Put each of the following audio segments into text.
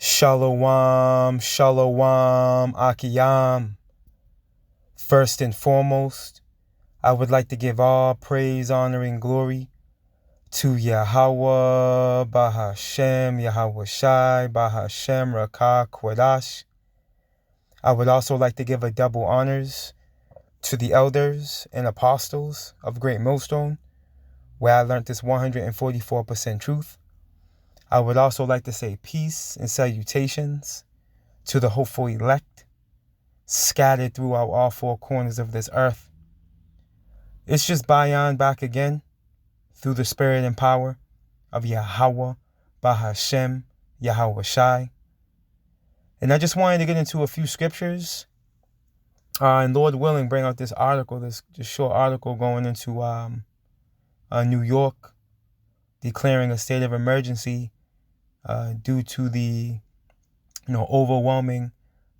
Shalom, shalom, akiyam. First and foremost, I would like to give all praise, honor, and glory to Yahweh, Bahashem, Yahweh Shai, Bahashem, Rakah, Kwadash. I would also like to give a double honors to the elders and apostles of Great Millstone, where I learned this 144% truth. I would also like to say peace and salutations to the hopeful elect scattered throughout all four corners of this earth. It's just Bayan back again through the spirit and power of Yahweh, Bahashem, Yahweh Shai. And I just wanted to get into a few scriptures and Lord willing bring out this article, this short article going into New York, declaring a state of emergency due to the overwhelming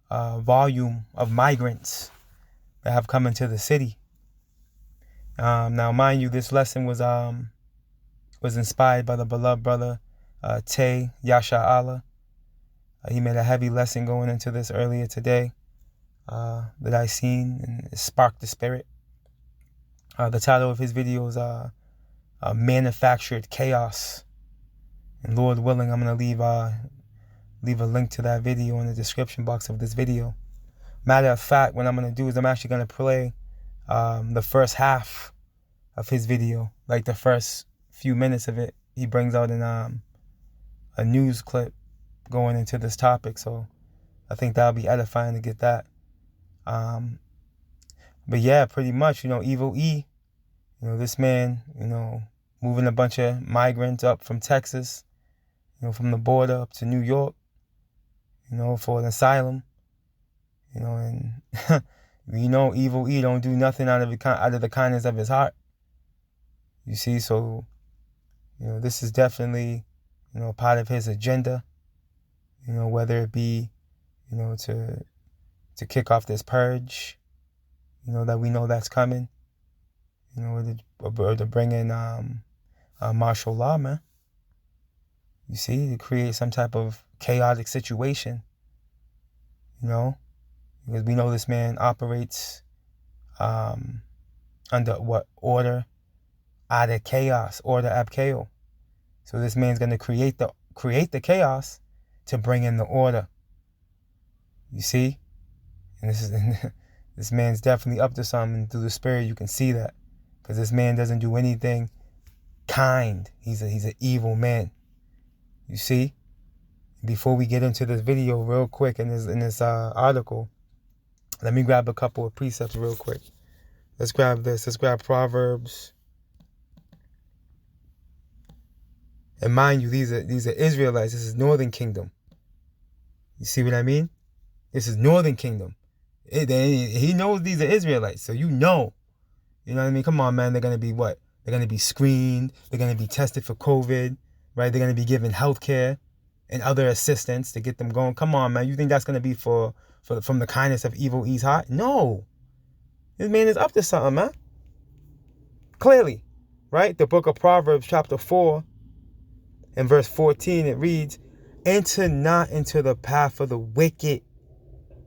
volume of migrants that have come into the city. Now, mind you, this lesson was inspired by the beloved brother Tay Yasha Allah. He made a heavy lesson going into this earlier today that I seen, and it sparked the spirit. The title of his video is Manufactured Chaos. And Lord willing, I'm going to leave a link to that video in the description box of this video. Matter of fact, what I'm going to do is I'm actually going to play the first half of his video, like the first few minutes of it. He brings out a news clip going into this topic, so I think that'll be edifying to get that. But yeah, pretty much, Evil E, this man, moving a bunch of migrants up from Texas, from the border up to New York, for an asylum, and Evil E don't do nothing out of the kindness of his heart. You see, so, this is definitely, part of his agenda, whether it be, to kick off this purge, that we know that's coming, or to bring in martial law, man. You see, to create some type of chaotic situation, because we know this man operates under what? Order Ab Chaos, Ordo Ab Chao. So this man's going to create the chaos to bring in the order. You see? And this man's definitely up to something. Through the spirit, you can see that. Because this man doesn't do anything kind. He's an evil man. You see? Before we get into this video real quick in this article, let me grab a couple of precepts real quick. Let's grab this. Let's grab Proverbs. And mind you, these are Israelites. This is Northern Kingdom. You see what I mean? This is Northern Kingdom. He knows these are Israelites, so you know what I mean? Come on, man. They're going to be what? They're going to be screened. They're going to be tested for COVID, right? They're going to be given health care and other assistance to get them going. Come on, man. You think that's going to be from the kindness of Evil E's heart? No. This man is up to something, man. Clearly, right? The book of Proverbs, chapter 4, and verse 14, it reads, "Enter not into the path of the wicked,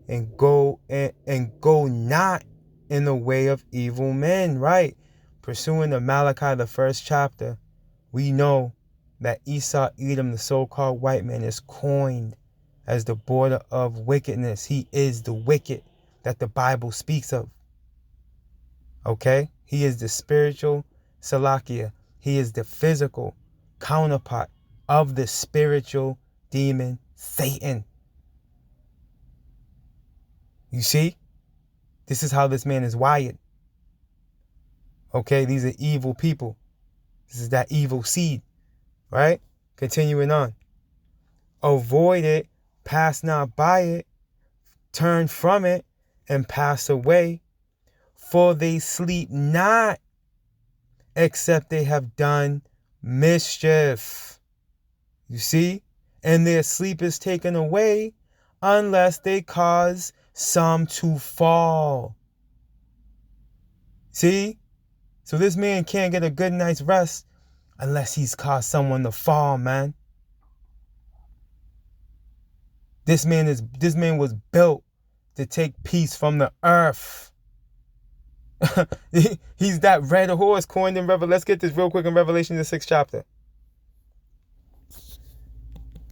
and go not in the way of evil men," right? Pursuing the Malachi, the first chapter, we know that Esau, Edom, the so-called white man, is coined as the border of wickedness. He is the wicked that the Bible speaks of. Okay? He is the spiritual Salakia. He is the physical counterpart of the spiritual demon Satan. You see? This is how this man is wired. Okay? These are evil people. This is that evil seed. Right? Continuing on. "Avoid it, pass not by it, turn from it, and pass away. For they sleep not, except they have done mischief." You see? "And their sleep is taken away, unless they cause some to fall." See? So this man can't get a good night's rest unless he's caused someone to fall, man. This man was built to take peace from the earth. He's that red horse coined in Revelation. Let's get this real quick in Revelation, the 6th chapter.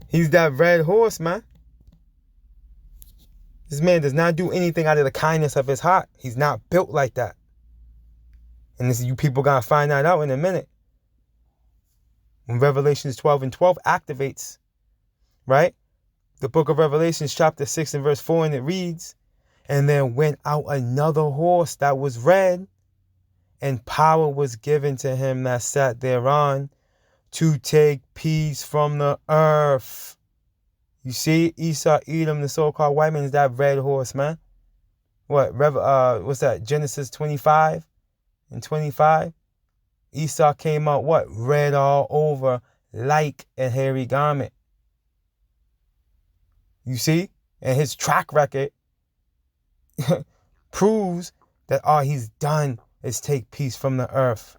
He's that red horse, man. This man does not do anything out of the kindness of his heart. He's not built like that. And this, you people gotta find that out in a minute. When Revelations 12 and 12 activates, right? The book of Revelations chapter 6 and verse 4, and it reads, and there went out another horse that was red, and power was given to him that sat thereon to take peace from the earth. You see, Esau, Edom, the so-called white man, is that red horse, man. What's that? Genesis 25 and 25. Esau came out what? Red all over, like a hairy garment. You see? And his track record proves that all he's done is take peace from the earth.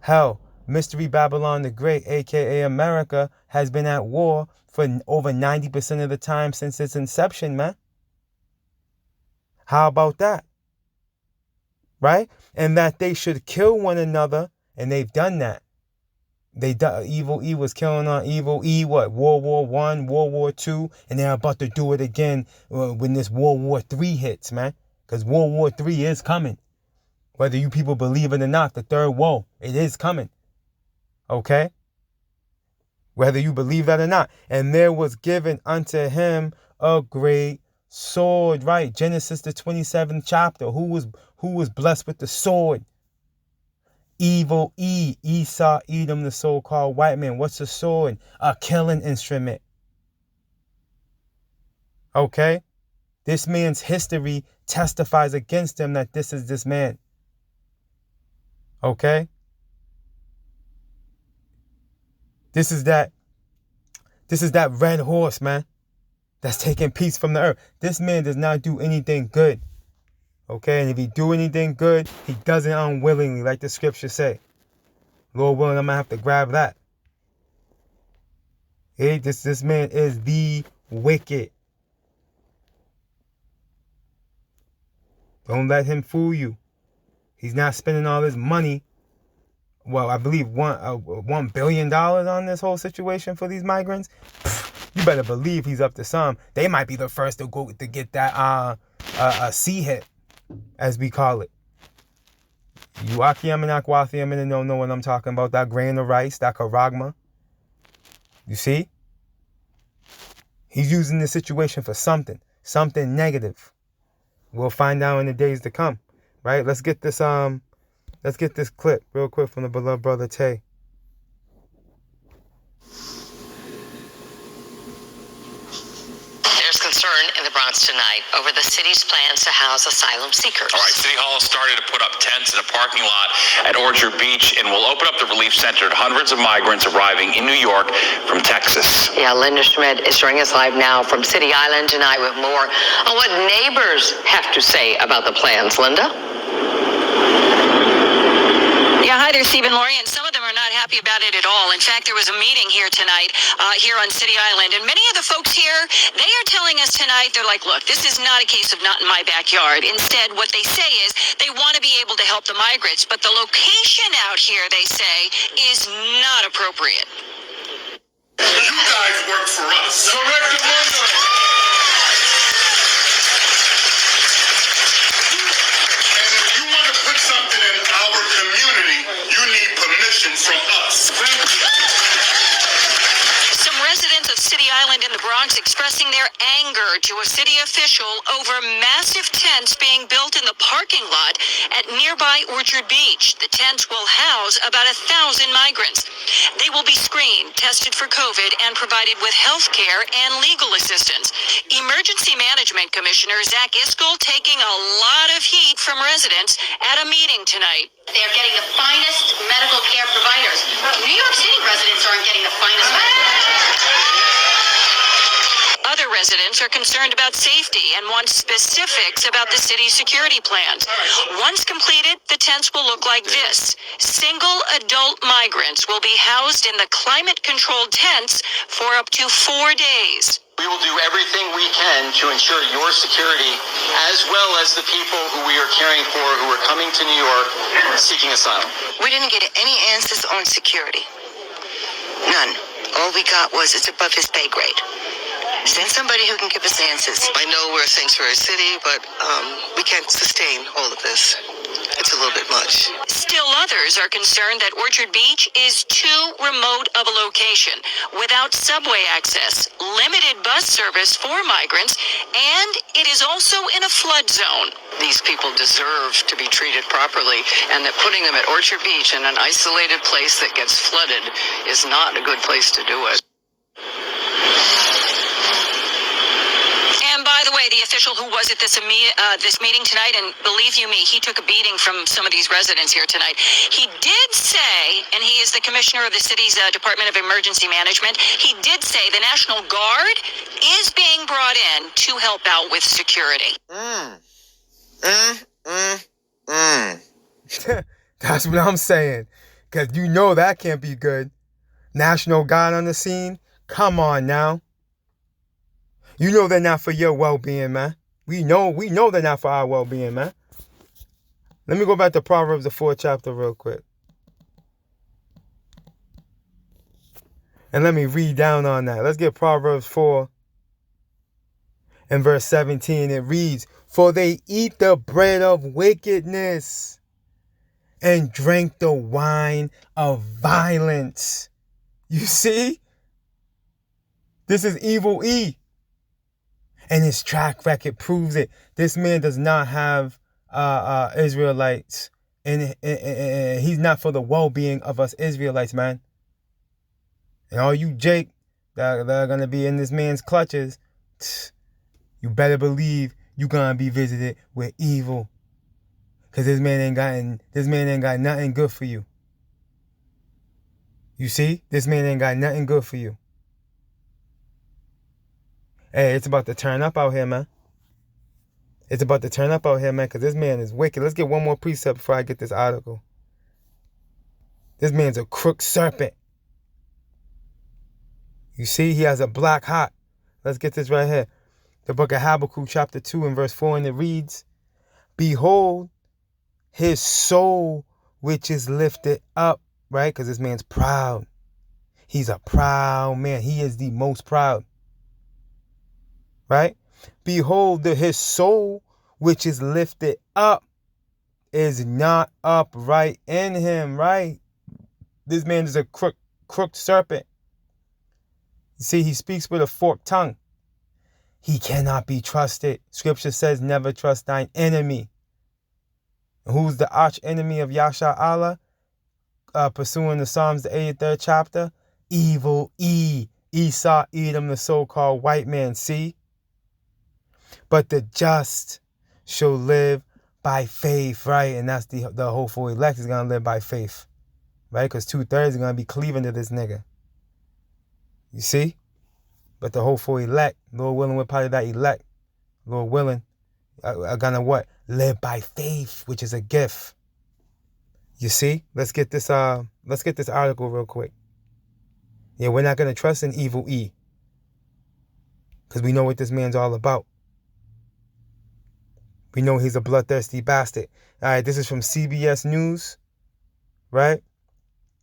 Hell, Mystery Babylon the Great, aka America, has been at war for over 90% of the time since its inception, man. How about that? Right? And that they should kill one another, and they've done that. Evil E was killing on evil E, what? World War I, World War II, and they're about to do it again when this World War III hits, man. Because World War III is coming. Whether you people believe it or not, the third woe, it is coming. Okay? Whether you believe that or not. And there was given unto him a great sword, right? Genesis the 27th chapter. Who was blessed with the sword? Evil E, Esau, Edom, the so-called white man. What's a sword? A killing instrument. Okay? This man's history testifies against him that this is this man. Okay? This is that red horse, man, that's taking peace from the earth. This man does not do anything good. Okay? And if he do anything good, he does it unwillingly, like the scriptures say. Lord willing, I'm going to have to grab that. Hey, this man is the wicked. Don't let him fool you. He's not spending all his money. Well, I believe $1 billion on this whole situation for these migrants. You better believe he's up to some. They might be the first to go to get that sea hit, as we call it. You Akiam and Akwathiam and don't know what I'm talking about. That grain of rice, that karagma. You see? He's using this situation for something negative. We'll find out in the days to come. Right? Let's get this clip real quick from the beloved brother Tay. There's concern in the Bronx tonight over the city's plans to house asylum seekers. All right, City Hall started to put up tents in a parking lot at Orchard Beach and will open up the relief center to hundreds of migrants arriving in New York from Texas. Yeah, Linda Schmidt is joining us live now from City Island tonight with more on what neighbors have to say about the plans. Linda? Yeah, hi there, Stephen, Lori, and some of them are not happy about it at all. In fact, there was a meeting here tonight, here on City Island, and many of the folks here, they are telling us tonight, they're like, look, this is not a case of not in my backyard. Instead, what they say is they want to be able to help the migrants, but the location out here, they say, is not appropriate. You guys work for us. Correct the Monday. And if you want to put something in our community, you need permission from us. Some residents of City Island in the Bronx expressing their anger to a city official over massive tents being built in the parking lot at nearby Orchard Beach. The tents will house about 1,000 migrants. They will be screened, tested for COVID, and provided with health care and legal assistance. Emergency Management Commissioner Zach Iskell taking a lot of heat from residents at a meeting tonight. They're getting the finest medical care providers. New York City residents aren't getting the finest medical care. Other other residents are concerned about safety and want specifics about the city's security plans. Once completed, the tents will look like this. Single adult migrants will be housed in the climate-controlled tents for up to 4 days. We will do everything we can to ensure your security, as well as the people who we are caring for who are coming to New York seeking asylum. We didn't get any answers on security. None. All we got was it's above his pay grade. Send somebody who can give us answers. I know we're a sanctuary city, but we can't sustain all of this. It's a little bit much. Still others are concerned that Orchard Beach is too remote of a location, without subway access, limited bus service for migrants, and it is also in a flood zone. These people deserve to be treated properly, and that putting them at Orchard Beach in an isolated place that gets flooded is not a good place to do it. And by the way, the official who was at this meeting tonight, and believe you me, he took a beating from some of these residents here tonight. He did say, and he is the commissioner of the city's Department of Emergency Management, he did say the National Guard is being brought in to help out with security. That's what I'm saying. Because you know that can't be good. National Guard on the scene? Come on now. You know they're not for your well-being, man. We know they're not for our well-being, man. Let me go back to Proverbs, the 4th chapter real quick. And let me read down on that. Let's get Proverbs 4 and verse 17. It reads, "For they eat the bread of wickedness and drink the wine of violence." You see? This is evil E. And his track record proves it. This man does not have Israelites. And he's not for the well-being of us Israelites, man. And all you Jake that are going to be in this man's clutches, you better believe you're going to be visited with evil. Because this man ain't got nothing good for you. You see? This man ain't got nothing good for you. Hey, it's about to turn up out here, man. It's about to turn up out here, man, because this man is wicked. Let's get one more precept before I get this article. This man's a crooked serpent. You see, he has a black heart. Let's get this right here. The book of Habakkuk, chapter 2 and verse 4, and it reads, "Behold, his soul which is lifted up," right? Because this man's proud. He's a proud man. He is the most proud. Right? "Behold, his soul which is lifted up is not upright in him," right? This man is a crooked serpent. You see, he speaks with a forked tongue. He cannot be trusted. Scripture says, never trust thine enemy. Who's the arch enemy of Yasha Allah? Pursuing the Psalms, the 83rd chapter. Evil E. Esau, Edom, the so-called white man. See? But the just shall live by faith, right? And that's the hopeful elect is going to live by faith, right? Because 2/3 are going to be cleaving to this nigga. You see? But the hopeful elect, Lord willing, we're part of that elect. Lord willing, are going to what? Live by faith, which is a gift. You see? Let's get this article real quick. Yeah, we're not going to trust in evil E. Because we know what this man's all about. We know he's a bloodthirsty bastard. All right, this is from CBS News, right?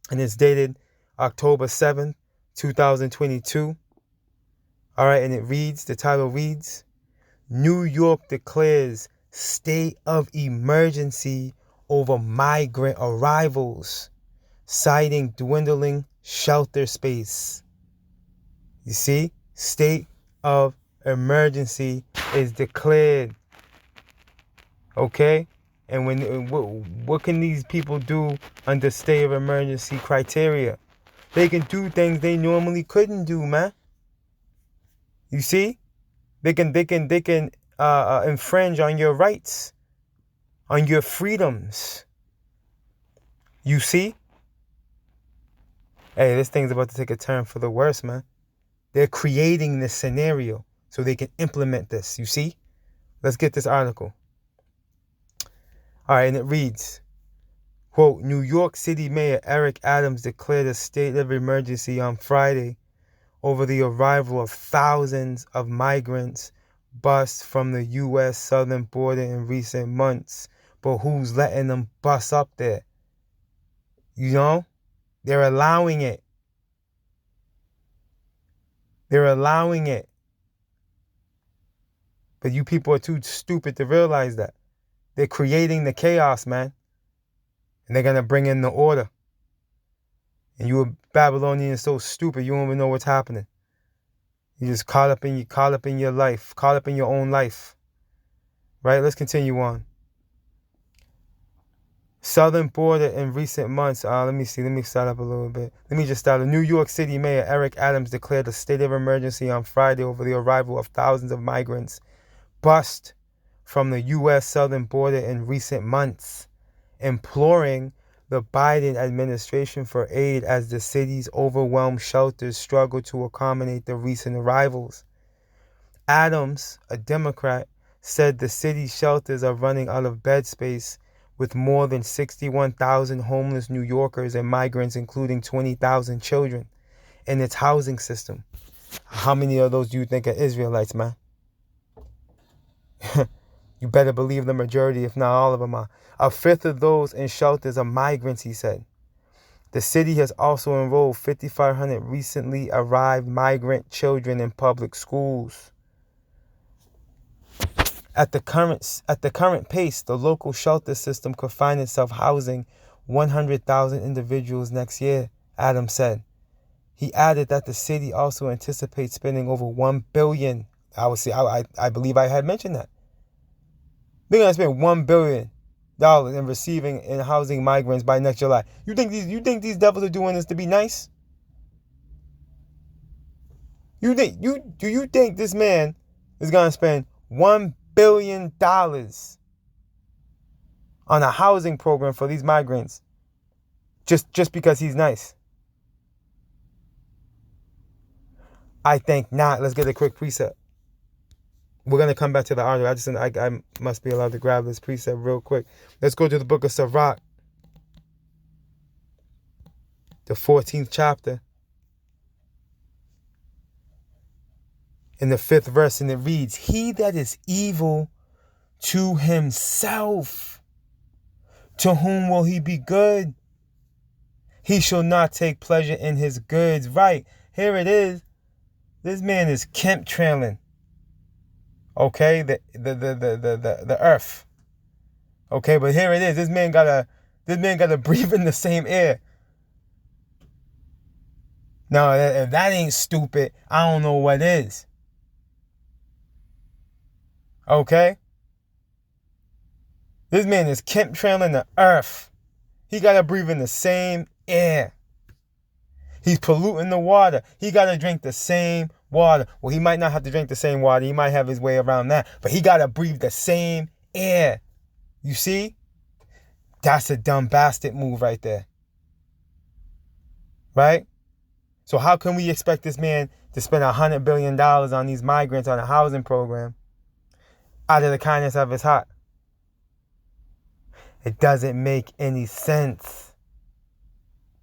And it's dated October 7th, 2022. All right, and the title reads, "New York declares state of emergency over migrant arrivals, citing dwindling shelter space." You see, state of emergency is declared. Okay? And what can these people do under state of emergency criteria? They can do things they normally couldn't do, man. You see? They can infringe on your rights, on your freedoms. You see? Hey, this thing's about to take a turn for the worse, man. They're creating this scenario so they can implement this. You see? Let's get this article. All right, and it reads, quote, New York City Mayor Eric Adams declared a state of emergency on Friday over the arrival of thousands of migrants bust from the U.S. southern border in recent months. But who's letting them bust up there? You know? They're allowing it. They're allowing it. But you people are too stupid to realize that. They're creating the chaos, man. And they're going to bring in the order. And you Babylonians so stupid, you don't even know what's happening. You just caught up in your life, caught up in your own life. Right? Let's continue on. Southern border in recent months. Let me start up a little bit. Let me just start. New York City Mayor Eric Adams declared a state of emergency on Friday over the arrival of thousands of migrants bust from the U.S. southern border in recent months, imploring the Biden administration for aid as the city's overwhelmed shelters struggle to accommodate the recent arrivals. Adams, a Democrat, said the city's shelters are running out of bed space, with more than 61,000 homeless New Yorkers and migrants, including 20,000 children, in its housing system. How many of those do you think are Israelites, man? You better believe the majority, if not all of them are. A fifth of those in shelters are migrants, he said. The city has also enrolled 5,500 recently arrived migrant children in public schools. At the current pace, the local shelter system could find itself housing 100,000 individuals next year, Adams said. He added that the city also anticipates spending over $1 billion. I believe I had mentioned that. They're going to spend $1 billion in receiving and housing migrants by next July. You think these devils are doing this to be nice? Do you think this man is going to spend $1 billion on a housing program for these migrants just because he's nice? I think not. Let's get a quick precept. We're going to come back to the article. I must be allowed to grab this precept real quick. Let's go to the book of Sirach, the 14th chapter, in the 5th verse, and it reads, He that is evil to himself, to whom will he be good? He shall not take pleasure in his goods. Right, here it is. This man is chemtrailing. Okay, the earth. Okay, but here it is. This man gotta breathe in the same air. Now, if that ain't stupid, I don't know what is. Okay? This man is chemtrailing the earth. He gotta breathe in the same air. He's polluting the water. He gotta drink the same water. Well, he might not have to drink the same water. He might have his way around that. But he got to breathe the same air. You see? That's a dumb bastard move right there. Right? So how can we expect this man to spend $100 billion on these migrants on a housing program out of the kindness of his heart? It doesn't make any sense.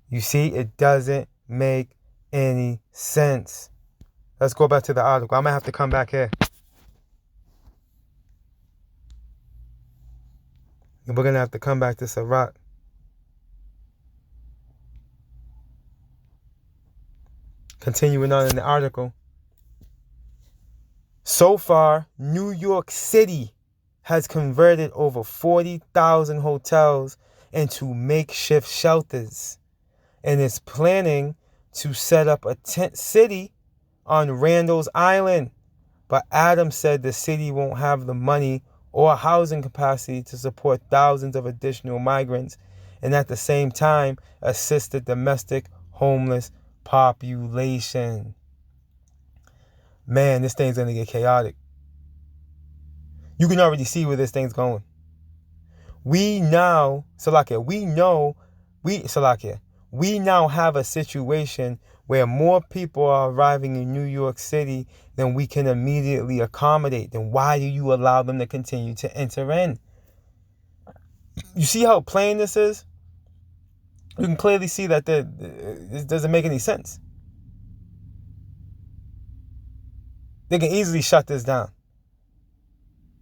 You see? It doesn't make any sense. Let's go back to the article. I'm going to have to come back here. And we're going to have to come back to Sirach. Continuing on in the article. So far, New York City has converted over 40,000 hotels into makeshift shelters and is planning to set up a tent city on Randall's Island. But Adams said the city won't have the money or housing capacity to support thousands of additional migrants and at the same time assist the domestic homeless population. Man, this thing's going to get chaotic. You can already see where this thing's going. We now have a situation where more people are arriving in New York City than we can immediately accommodate, then why do you allow them to continue to enter in? You see how plain this is? You can clearly see that this doesn't make any sense. They can easily shut this down.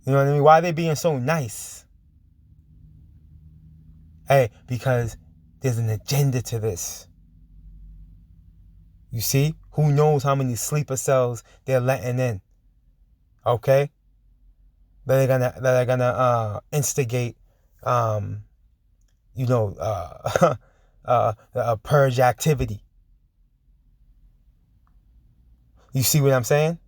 You know what I mean? Why are they being so nice? Hey, because there's an agenda to this. You see? Who knows how many sleeper cells they're letting in? Okay? That are gonna instigate purge activity. You see what I'm saying?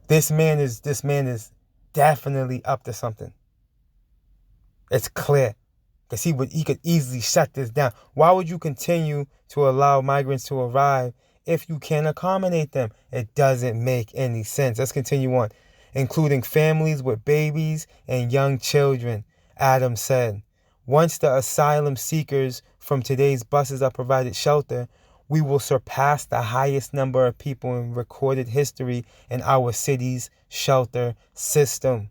This man is definitely up to something. It's clear. Because he could easily shut this down. Why would you continue to allow migrants to arrive if you can't accommodate them? It doesn't make any sense. Let's continue on. Including families with babies and young children, Adams said. Once the asylum seekers from today's buses are provided shelter, we will surpass the highest number of people in recorded history in our city's shelter system.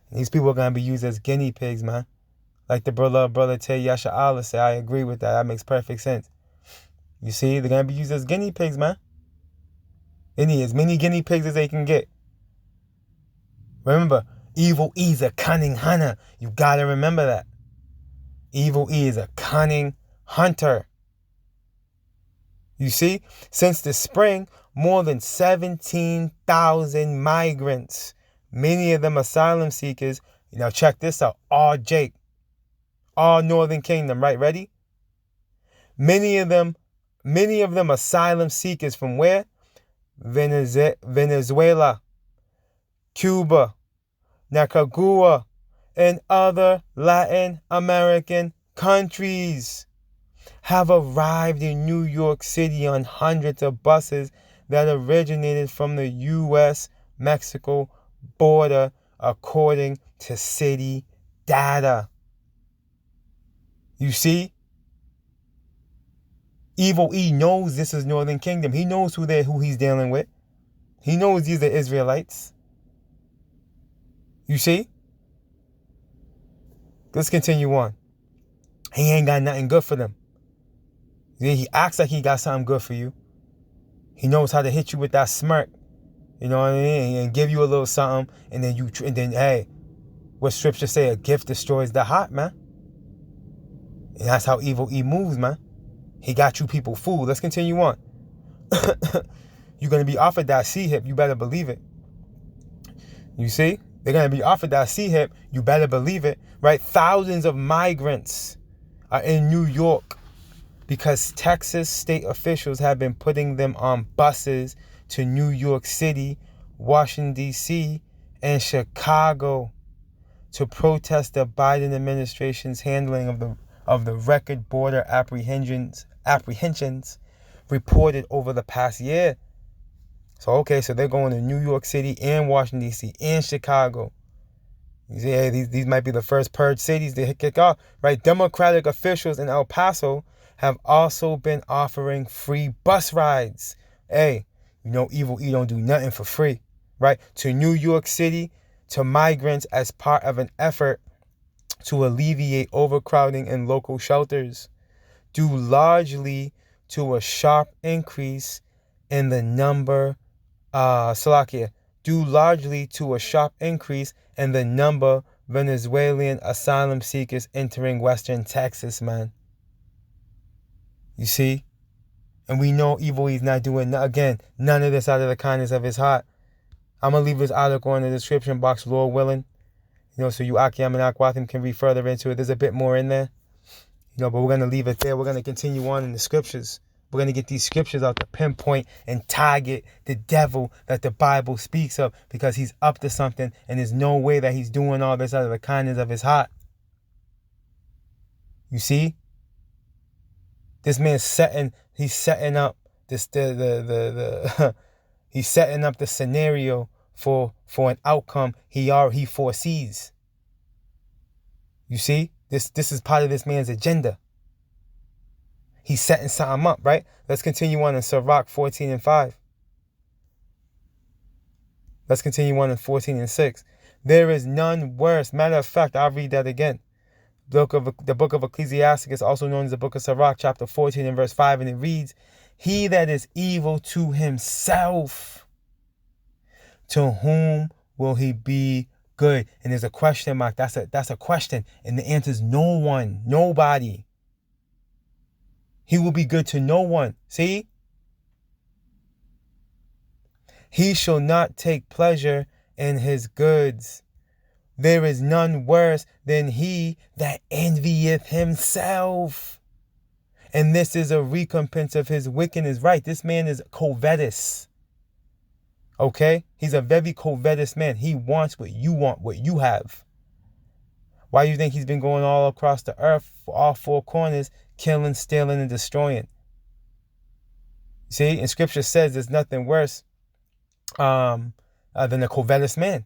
And these people are going to be used as guinea pigs, man. Like the brother Tay Yasha Allah said, I agree with that. That makes perfect sense. You see, they're going to be used as guinea pigs, man. They need as many guinea pigs as they can get. Remember, Evil E is a cunning hunter. You got to remember that. Evil E is a cunning hunter. You see, since the spring, more than 17,000 migrants, many of them asylum seekers. Now check this out. All Northern Kingdom, right? Ready? Many of them asylum seekers from where? Venezuela, Cuba, Nicaragua, and other Latin American countries have arrived in New York City on hundreds of buses that originated from the U.S.-Mexico border, according to city data. You see? Evil E knows this is Northern Kingdom. He knows who he's dealing with. He knows these are Israelites. You see? Let's continue on. He ain't got nothing good for them. He acts like he got something good for you. He knows how to hit you with that smirk. You know what I mean? And give you a little something. And then hey, what scripture say? A gift destroys the heart, man. And that's how Evil E moves, man. He got you people fooled. Let's continue on. You're going to be offered that C-hip. You better believe it. You see? They're going to be offered that C-hip. You better believe it. Right? Thousands of migrants are in New York because Texas state officials have been putting them on buses to New York City, Washington, D.C., and Chicago to protest the Biden administration's handling of the record border apprehensions reported over the past year. So they're going to New York City and Washington, D.C. and Chicago. You see, hey, these might be the first purge cities to kick off, right? Democratic officials in El Paso have also been offering free bus rides. Hey, you know Evil E don't do nothing for free, right? To New York City, to migrants as part of an effort to alleviate overcrowding in local shelters, due largely to a sharp increase in the number Venezuelan asylum seekers entering Western Texas, man. You see? And we know Evil E's not doing, again, none of this out of the kindness of his heart. I'm going to leave this article in the description box, Lord willing. So you Akiyam and Akwathim can read further into it. There's a bit more in there. But we're going to leave it there. We're going to continue on in the scriptures. We're going to get these scriptures out to pinpoint and target the devil that the Bible speaks of, because he's up to something, and there's no way that he's doing all this out of the kindness of his heart. You see? This man's setting up this he's setting up the scenario for an outcome he foresees. You see? This is part of this man's agenda. He's setting something up, right? Let's continue on in Sirach 14 and 5. Let's continue on in 14 and 6. There is none worse. Matter of fact, I'll read that again. The book of Ecclesiasticus, also known as the book of Sirach, chapter 14 and verse 5, and it reads, he that is evil to himself, to whom will he be good? And there's a question mark. That's a question. And the answer is no one, nobody. He will be good to no one. See? He shall not take pleasure in his goods. There is none worse than he that envieth himself. And this is a recompense of his wickedness. Right, this man is covetous. Okay? He's a very covetous man. He wants what you have. Why do you think he's been going all across the earth, all four corners, killing, stealing, and destroying? See, and scripture says there's nothing worse than a covetous man.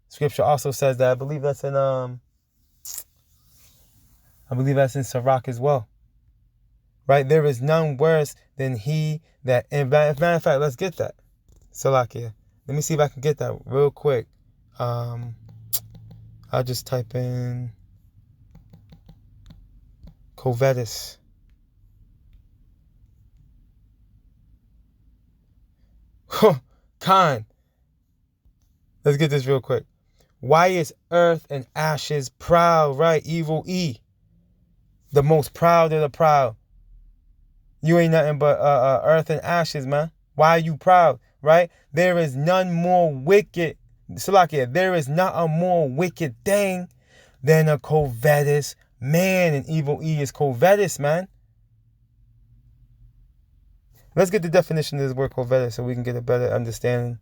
Scripture also says that. I believe that's in Sirach as well. Right? There is none worse than he that, and matter of fact, let's get that. Salakia. Let me see if I can get that real quick. I'll just type in covetous. Khan. Let's get this real quick. Why is earth and ashes proud? Right? Evil E. The most proud of the proud. You ain't nothing but earth and ashes, man. Why are you proud? Right? There is none more wicked. Salakia, there is not a more wicked thing than a covetous man. And evil E is covetous, man. Let's get the definition of this word covetous so we can get a better understanding.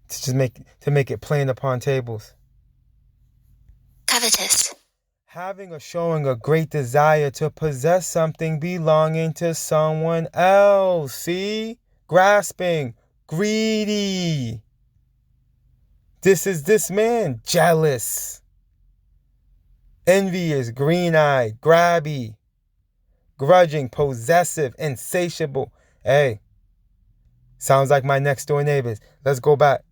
To make it plain upon tables. Covetous. Having or showing a great desire to possess something belonging to someone else. See? Grasping. Greedy. This is this man. Jealous. Envious. Green-eyed. Grabby. Grudging. Possessive. Insatiable. Hey. Sounds like my next door neighbors. Let's go back.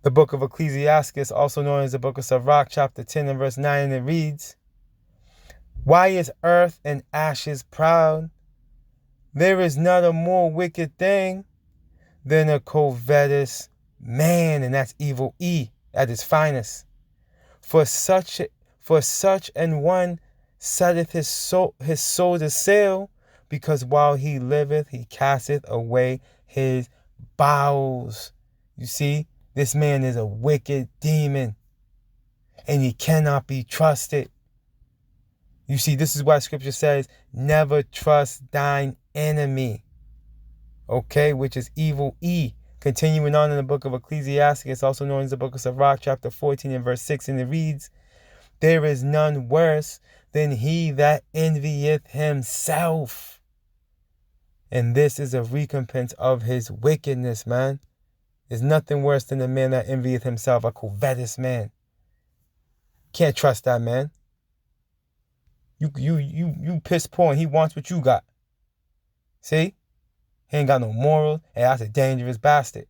The book of Ecclesiasticus, also known as the book of Sirach, chapter 10 and verse 9, and it reads, why is earth and ashes proud? There is not a more wicked thing than a covetous man, and that's evil E at its finest. For such an one setteth his soul to sale, because while he liveth, he casteth away his bowels. You see? This man is a wicked demon, and he cannot be trusted. You see, this is why scripture says, never trust thine enemy. Okay, which is evil E. Continuing on in the book of Ecclesiasticus, also known as the book of Sirach, chapter 14 and verse 6, and it reads, there is none worse than he that envieth himself. And this is a recompense of his wickedness, man. There's nothing worse than the man that envieth himself, a covetous man. Can't trust that man. You piss poor and he wants what you got. See? He ain't got no morals. Hey, that's a dangerous bastard.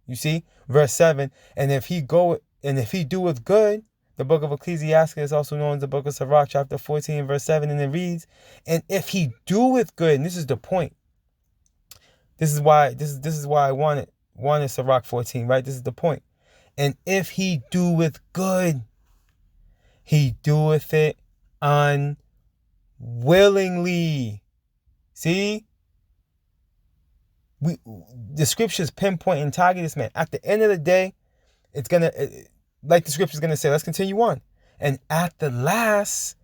You see? Verse 7, and if he doeth good, the book of Ecclesiasticus is also known as the book of Sirach, chapter 14, verse 7, and it reads, and if he doeth good, and this is the point. This is why I wanted Sirach 14, right? This is the point. And if he doeth good, he doeth it unwillingly. See? The scriptures pinpoint and target this man. At the end of the day, it's gonna, like the scripture's gonna say, let's continue on. And at the last,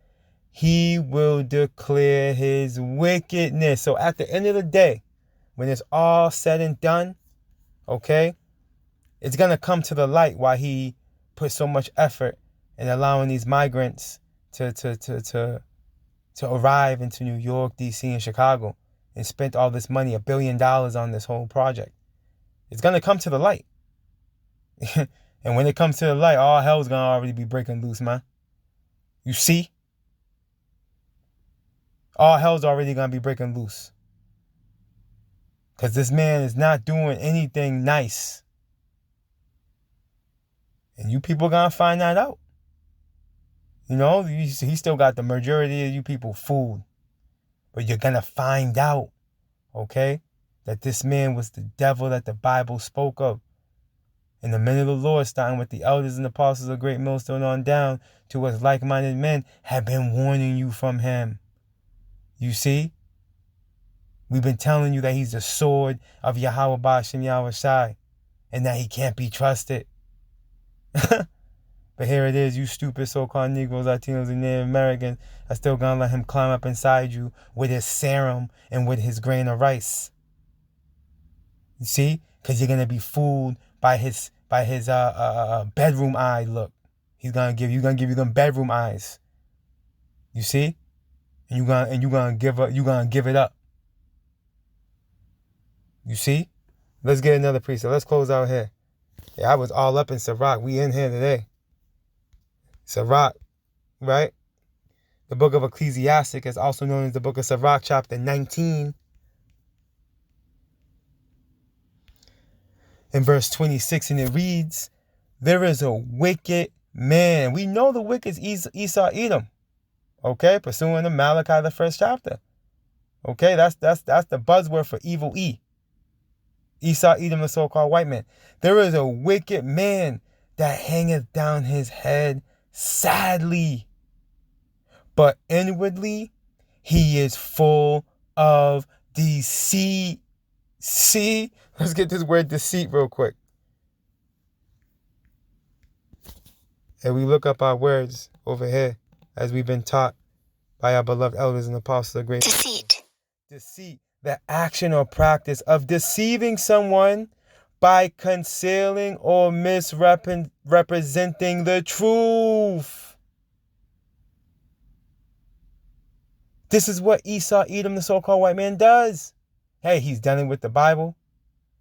he will declare his wickedness. So at the end of the day, when it's all said and done, okay, it's going to come to the light why he put so much effort in allowing these migrants to arrive into New York, D.C., and Chicago, and spent all this money, $1 billion on this whole project. It's going to come to the light. And when it comes to the light, all hell's going to already be breaking loose, man. You see? All hell's already going to be breaking loose. Because this man is not doing anything nice. And you people going to find that out. You know, he still got the majority of you people fooled. But you're going to find out, okay, that this man was the devil that the Bible spoke of. And the men of the Lord, starting with the elders and apostles of Great Millstone on down to us like-minded men, have been warning you from him. You see? We've been telling you that he's the sword of Yahweh Ba'ashem Yahweh Shai, and that he can't be trusted. But here it is, you stupid so-called Negroes, Latinos, and Native Americans are still going to let him climb up inside you with his serum and with his grain of rice. You see? Because you're going to be fooled by his bedroom eye look. He's going to give you them bedroom eyes. You see? And you're going to give it up. You see? Let's get another precept. Let's close out here. Yeah, I was all up in Sirach. We in here today. Sirach, right? The book of Ecclesiastic is also known as the book of Sirach, chapter 19. In verse 26, and it reads, there is a wicked man. We know the wicked is Esau Edom. Okay, pursuing the Malachi, the first chapter. Okay, that's the buzzword for evil E. Esau Edom, the so-called white man. There is a wicked man that hangeth down his head sadly, but inwardly he is full of deceit. See? Let's get this word deceit real quick. And we look up our words over here as we've been taught by our beloved elders and apostles of great. Deceit. Deceit. The action or practice of deceiving someone by concealing or misrepresenting the truth. This is what Esau Edom, the so-called white man, does. Hey, he's done it with the Bible.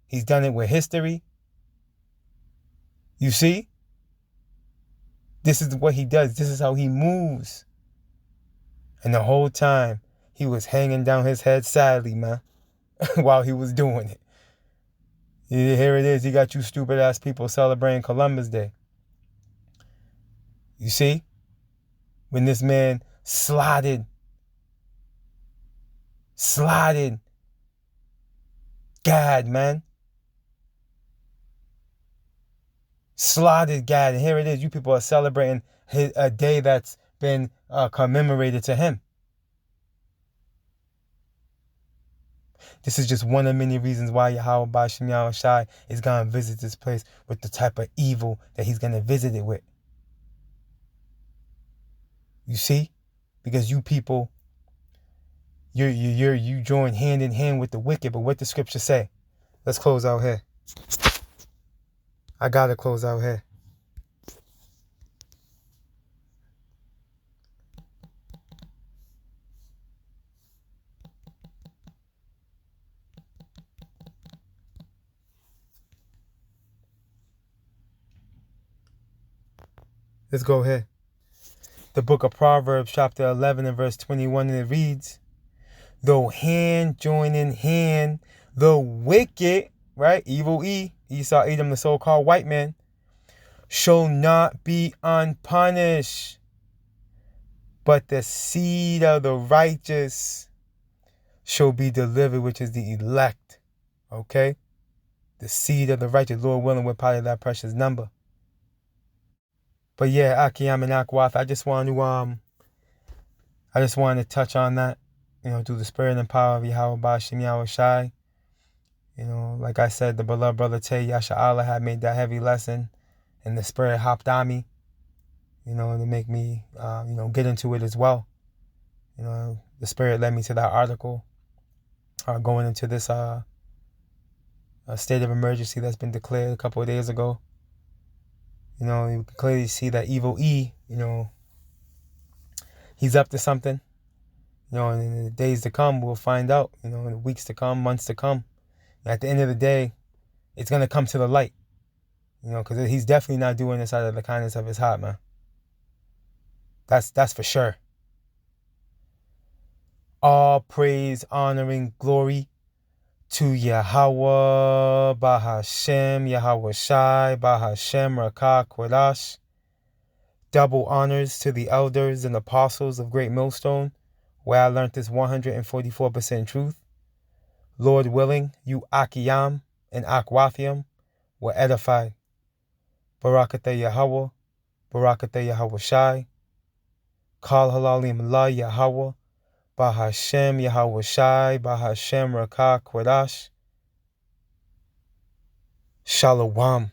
He's done it with history. You see? This is what he does. This is how he moves. And the whole time, he was hanging down his head sadly, man, while he was doing it. Here it is. He got you stupid ass people celebrating Columbus Day. You see? When this man slotted Gad, man. Slotted Gad. And here it is. You people are celebrating a day that's been commemorated to him. This is just one of many reasons why Yahweh Ba'ashem Yahweh Shai is going to visit this place with the type of evil that he's going to visit it with. You see? Because you people, you join hand in hand with the wicked, but what the scripture say? Let's close out here. I got to close out here. Let's go ahead. The book of Proverbs, chapter 11 and verse 21, and it reads, though hand join in hand, the wicked, right, evil E, Esau Edom, the so-called white man, shall not be unpunished, but the seed of the righteous shall be delivered, which is the elect. Okay? The seed of the righteous, Lord willing, we're part of that precious number. But yeah, Akiyam and Akwath, I just want to touch on that, through the spirit and power of Yahweh Ba'ashem Yahweh Shai. Like I said, the beloved brother Tay Yasha Allah had made that heavy lesson, and the spirit hopped on me, to make me, get into it as well. The spirit led me to that article, going into this state of emergency that's been declared a couple of days ago. You can clearly see that evil E, he's up to something. And in the days to come, we'll find out, in the weeks to come, months to come. At the end of the day, it's going to come to the light. You know, because he's definitely not doing this out of the kindness of his heart, man. That's for sure. All praise, honor, and glory to Yahweh, Bahashem, Yahweh Shai, Bahashem, Rakah, Kodash. Double honors to the elders and apostles of Great Millstone, where I learned this 144% truth. Lord willing, you Akiyam and Akwathiam will edify. Barakatah Yahweh, Barakatah Yahweh Shai. Kal Halalim La Yahweh, Bahashem Yahweh Shai, Bahashem Rakah Kodash. Shalom.